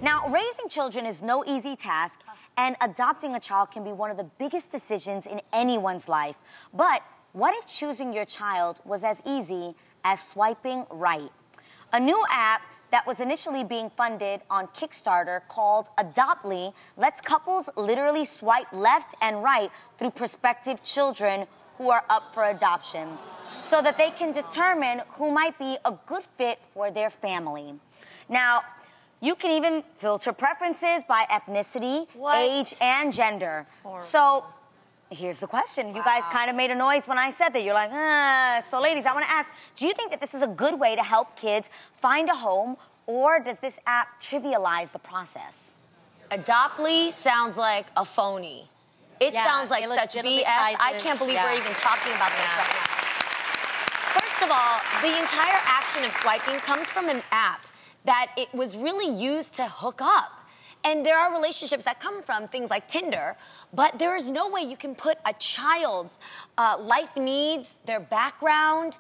Now, raising children is no easy task, and adopting a child can be one of the biggest decisions in anyone's life. But what if choosing your child was as easy as swiping right? A new app that was initially being funded on Kickstarter called Adoptly lets couples literally swipe left and right through prospective children who are up for adoption so that they can determine who might be a good fit for their family. Now, you can even filter preferences by ethnicity, age, and gender. So here's the question. You guys kind of made a noise when I said that. You're like, So ladies, I want to ask, do you think that this is a good way to help kids find a home, or does this app trivialize the process? Adoptly sounds like a phony. It sounds like such BS. I can't believe we're even talking about this right now. First of all, the entire action of swiping comes from an app that it was really used to hook up. And there are relationships that come from things like Tinder, but there is no way you can put a child's life needs, their background,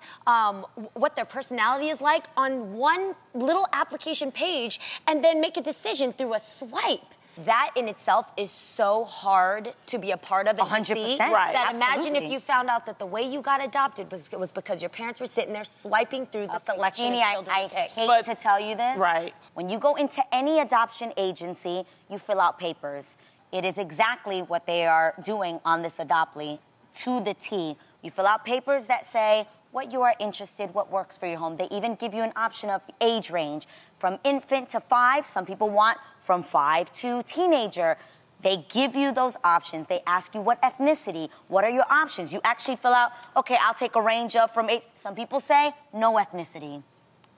what their personality is like on one little application page and then make a decision through a swipe. That in itself is so hard to be a part of and 100%. To see. Right. That imagine if you found out that the way you got adopted was because your parents were sitting there swiping through the selection of children. I hate to tell you this. Right. When you go into any adoption agency, you fill out papers. It is exactly what they are doing on this Adoptly to the T. You fill out papers that say what you are interested, what works for your home. They even give you an option of age range from infant to 5. Some people want from 5 to teenager. They give you those options. They ask you what ethnicity, what are your options? You actually fill out, okay, I'll take a range of from age. Some people say no ethnicity.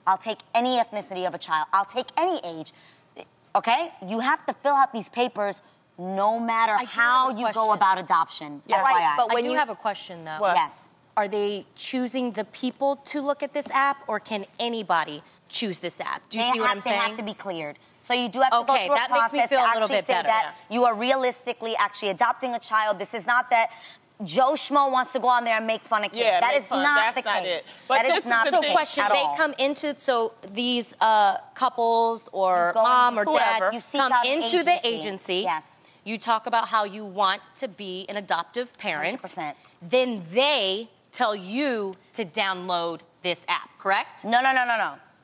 I'll take any ethnicity of a child. I'll take any age. Okay? You have to fill out these papers no matter how you go about adoption. Yeah. FYI. But when you have a question, though. What? Yes. Are they choosing the people to look at this app, or can anybody choose this app? Do you see what I'm saying? They have to be cleared. So you do have to go through a that makes me process feel to a little actually bit say better. that you are realistically actually adopting a child. This is not that Joe Schmo wants to go on there and make fun of kids. Yeah, that is not the not case. it. But that is not the So case question, at they all. come into, so these couples or go mom or whoever. dad You seek come out an into the agency. agency. Yes. You talk about how you want to be an adoptive parent. 100%. Then they tell you to download this app, correct? No.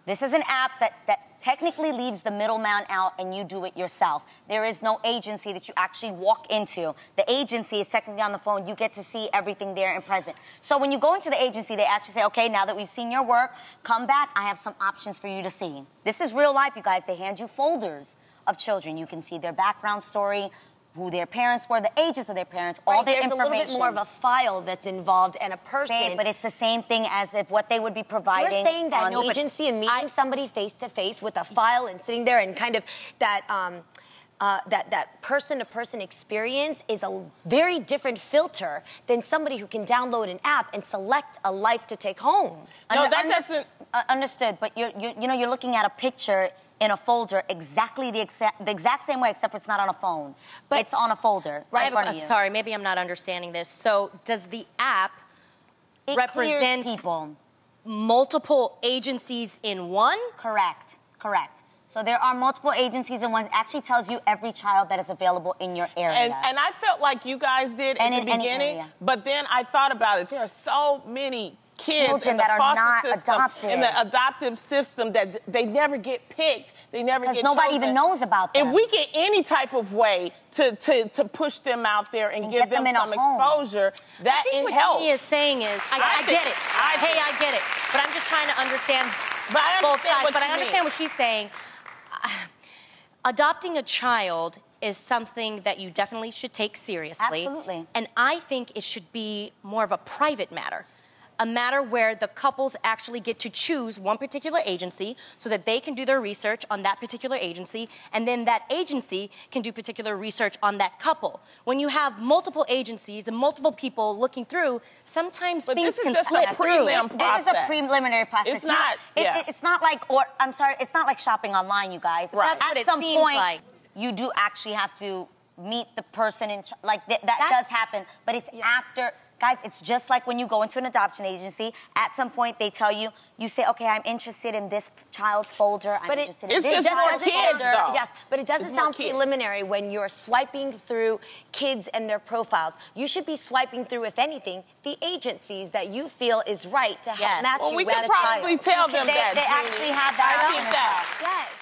This is an app that technically leaves the middleman out and you do it yourself. There is no agency that you actually walk into. The agency is technically on the phone. You get to see everything there and present. So when you go into the agency, they actually say, okay, now that we've seen your work, come back. I have some options for you to see. This is real life, you guys. They hand you folders of children. You can see their background story, who their parents were, the ages of their parents, all their There's information. a little bit more of a file that's involved and a person. Babe, but it's the same thing as if what they would be providing. You're saying that on an agency and meeting somebody face to face with a file and sitting there and kind of that person-to-person experience is a very different filter than somebody who can download an app and select a life to take home. No, that doesn't. Understood, but you're looking at a picture in a folder exactly the exact same way, except for it's not on a phone. But it's on a folder right in front of you. Sorry, maybe I'm not understanding this. So does the app represent people? Multiple agencies in one? Correct. So there are multiple agencies in one. It actually tells you every child that is available in your area. And I felt like you guys did in the beginning, but then I thought about it. There are so many kids children in the that are foster not system, adopted. in the adoptive system, that they never get picked. They never get chosen. Because nobody even knows about them. If we get any type of way to push them out there and give them some exposure, that it helps. What he is saying is, I get it. I get it. But I'm just trying to understand both sides. But I understand what she's saying. Adopting a child is something that you definitely should take seriously. Absolutely. And I think it should be more of a private matter. A matter where the couples actually get to choose one particular agency so that they can do their research on that particular agency, and then that agency can do particular research on that couple. When you have multiple agencies and multiple people looking through, sometimes things can slip through. This is a preliminary process. It's not. It's not like, it's not like shopping online, you guys. Right. That's what At it some seems point, like. you do actually have to meet the person in that does happen, but it's after Guys, it's just like when you go into an adoption agency. At some point, they tell you, you say, okay, I'm interested in this child's folder. I'm interested in this just more child's kids, folder. though. Yes, but it doesn't sound preliminary when you're swiping through kids and their profiles. You should be swiping through, if anything, the agencies that you feel is right to help match you with a child. We could probably tell them that, They actually have that option as well. Yes.